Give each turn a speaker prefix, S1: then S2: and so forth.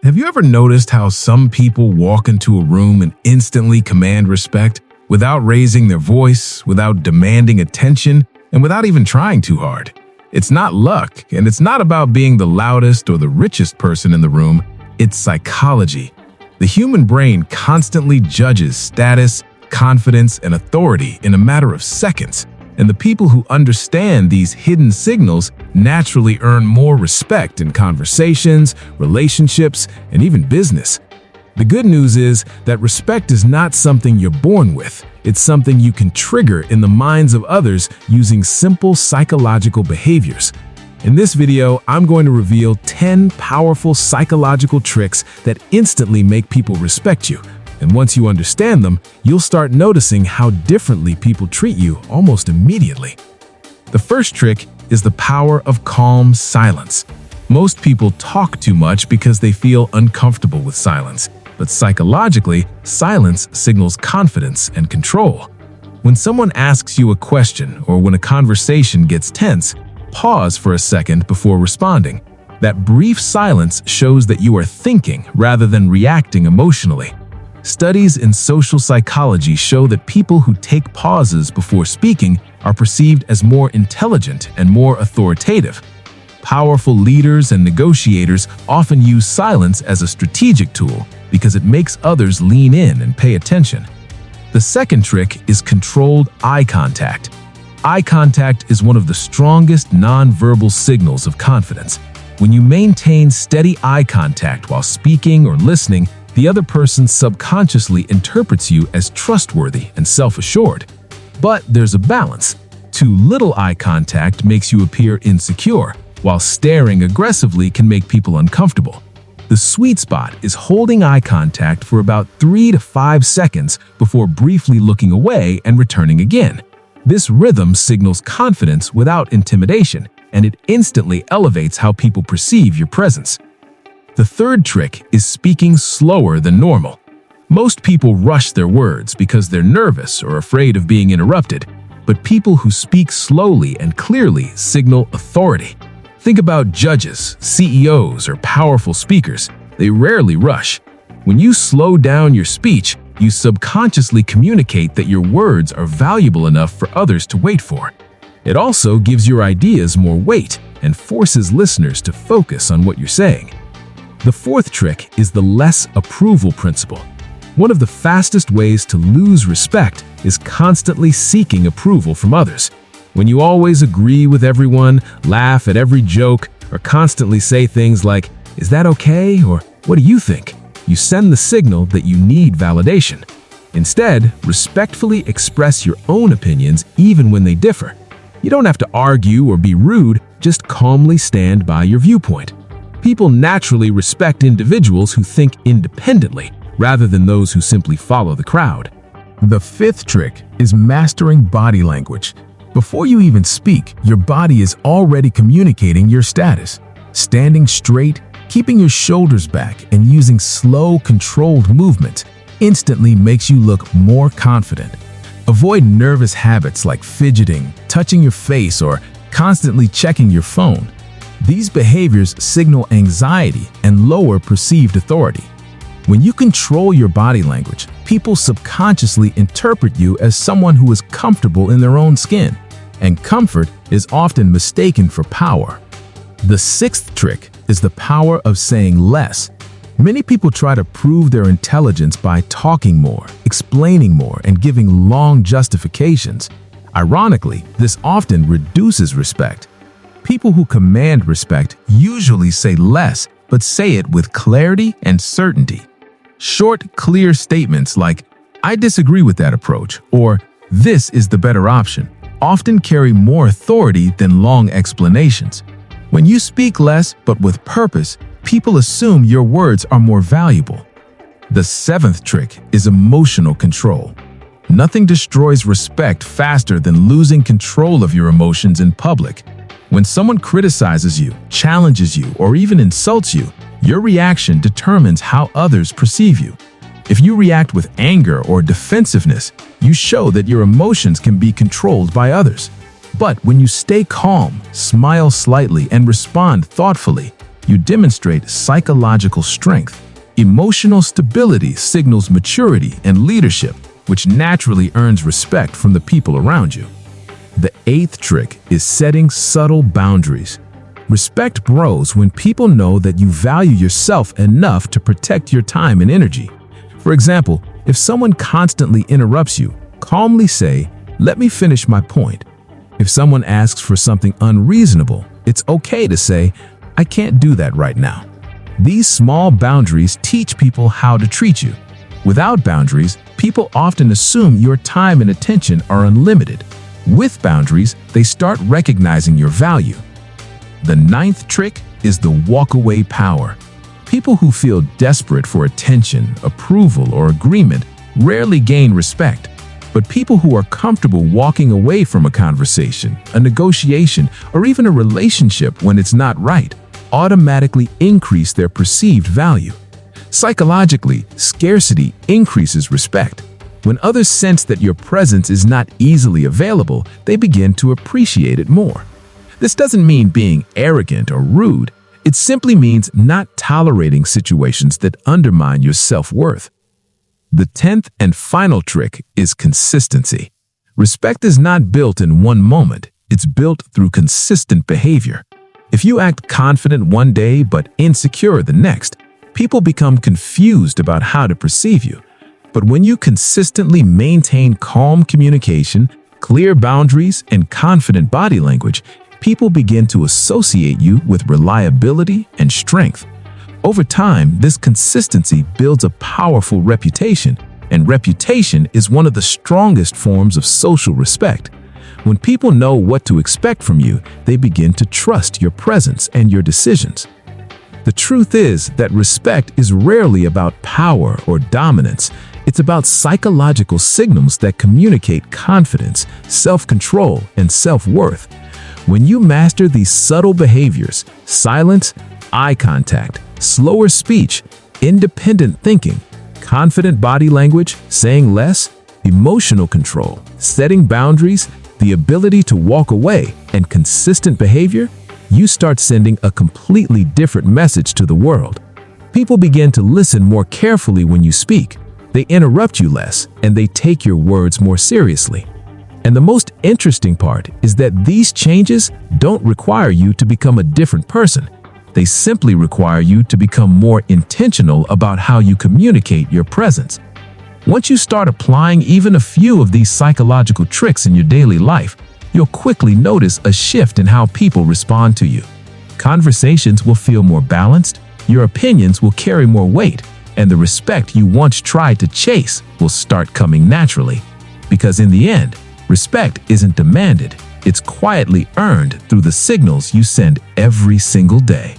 S1: Have you ever noticed how some people walk into a room and instantly command respect without raising their voice, without demanding attention, and without even trying too hard? It's not luck, and it's not about being the loudest or the richest person in the room. It's psychology. The human brain constantly judges status, confidence, and authority in a matter of seconds, and the people who understand these hidden signals naturally earn more respect in conversations, relationships, and even business. The good news is that respect is not something you're born with. It's something you can trigger in the minds of others using simple psychological behaviors. In this video, I'm going to reveal 10 powerful psychological tricks that instantly make people respect you. And once you understand them, you'll start noticing how differently people treat you almost immediately. The first trick is the power of calm silence. Most people talk too much because they feel uncomfortable with silence. But psychologically, silence signals confidence and control. When someone asks you a question or when a conversation gets tense, pause for a second before responding. That brief silence shows that you are thinking rather than reacting emotionally. Studies in social psychology show that people who take pauses before speaking are perceived as more intelligent and more authoritative. Powerful leaders and negotiators often use silence as a strategic tool because it makes others lean in and pay attention. The second trick is controlled eye contact. Eye contact is one of the strongest non-verbal signals of confidence. When you maintain steady eye contact while speaking or listening, the other person subconsciously interprets you as trustworthy and self-assured. But there's a balance. Too little eye contact makes you appear insecure, while staring aggressively can make people uncomfortable. The sweet spot is holding eye contact for about 3 to 5 seconds before briefly looking away and returning again. This rhythm signals confidence without intimidation, and it instantly elevates how people perceive your presence. The third trick is speaking slower than normal. Most people rush their words because they're nervous or afraid of being interrupted, but people who speak slowly and clearly signal authority. Think about judges, CEOs, or powerful speakers. They rarely rush. When you slow down your speech, you subconsciously communicate that your words are valuable enough for others to wait for. It also gives your ideas more weight and forces listeners to focus on what you're saying. The fourth trick is the less approval principle. One of the fastest ways to lose respect is constantly seeking approval from others. When you always agree with everyone, laugh at every joke, or constantly say things like, "Is that okay?" or "What do you think?" you send the signal that you need validation. Instead, respectfully express your own opinions even when they differ. You don't have to argue or be rude, just calmly stand by your viewpoint. People naturally respect individuals who think independently, rather than those who simply follow the crowd. The fifth trick is mastering body language. Before you even speak, your body is already communicating your status. Standing straight, keeping your shoulders back, and using slow, controlled movements instantly makes you look more confident. Avoid nervous habits like fidgeting, touching your face, or constantly checking your phone. These behaviors signal anxiety and lower perceived authority. When you control your body language, people subconsciously interpret you as someone who is comfortable in their own skin, and comfort is often mistaken for power. The sixth trick is the power of saying less. Many people try to prove their intelligence by talking more, explaining more, and giving long justifications. Ironically, this often reduces respect. People who command respect usually say less, but say it with clarity and certainty. Short, clear statements like, "I disagree with that approach," or "This is the better option," often carry more authority than long explanations. When you speak less but with purpose, people assume your words are more valuable. The seventh trick is emotional control. Nothing destroys respect faster than losing control of your emotions in public. When someone criticizes you, challenges you, or even insults you, your reaction determines how others perceive you. If you react with anger or defensiveness, you show that your emotions can be controlled by others. But when you stay calm, smile slightly, and respond thoughtfully, you demonstrate psychological strength. Emotional stability signals maturity and leadership, which naturally earns respect from the people around you. The eighth trick is setting subtle boundaries. Respect grows when people know that you value yourself enough to protect your time and energy. For example, if someone constantly interrupts you, calmly say, "Let me finish my point." If someone asks for something unreasonable, it's okay to say, "I can't do that right now." These small boundaries teach people how to treat you. Without boundaries, people often assume your time and attention are unlimited. With boundaries, they start recognizing your value. The ninth trick is the walk-away power. People who feel desperate for attention, approval, or agreement rarely gain respect. But people who are comfortable walking away from a conversation, a negotiation, or even a relationship when it's not right, automatically increase their perceived value. Psychologically, scarcity increases respect. When others sense that your presence is not easily available, they begin to appreciate it more. This doesn't mean being arrogant or rude. It simply means not tolerating situations that undermine your self-worth. The 10th and final trick is consistency. Respect is not built in one moment. It's built through consistent behavior. If you act confident one day but insecure the next, people become confused about how to perceive you. But when you consistently maintain calm communication, clear boundaries, and confident body language, people begin to associate you with reliability and strength. Over time, this consistency builds a powerful reputation, and reputation is one of the strongest forms of social respect. When people know what to expect from you, they begin to trust your presence and your decisions. The truth is that respect is rarely about power or dominance. It's about psychological signals that communicate confidence, self-control, and self-worth. When you master these subtle behaviors, silence, eye contact, slower speech, independent thinking, confident body language, saying less, emotional control, setting boundaries, the ability to walk away, and consistent behavior, you start sending a completely different message to the world. People begin to listen more carefully when you speak. They interrupt you less, and they take your words more seriously. And the most interesting part is that these changes don't require you to become a different person. They simply require you to become more intentional about how you communicate your presence. Once you start applying even a few of these psychological tricks in your daily life, you'll quickly notice a shift in how people respond to you. Conversations will feel more balanced, your opinions will carry more weight, and the respect you once tried to chase will start coming naturally. Because in the end, respect isn't demanded, it's quietly earned through the signals you send every single day.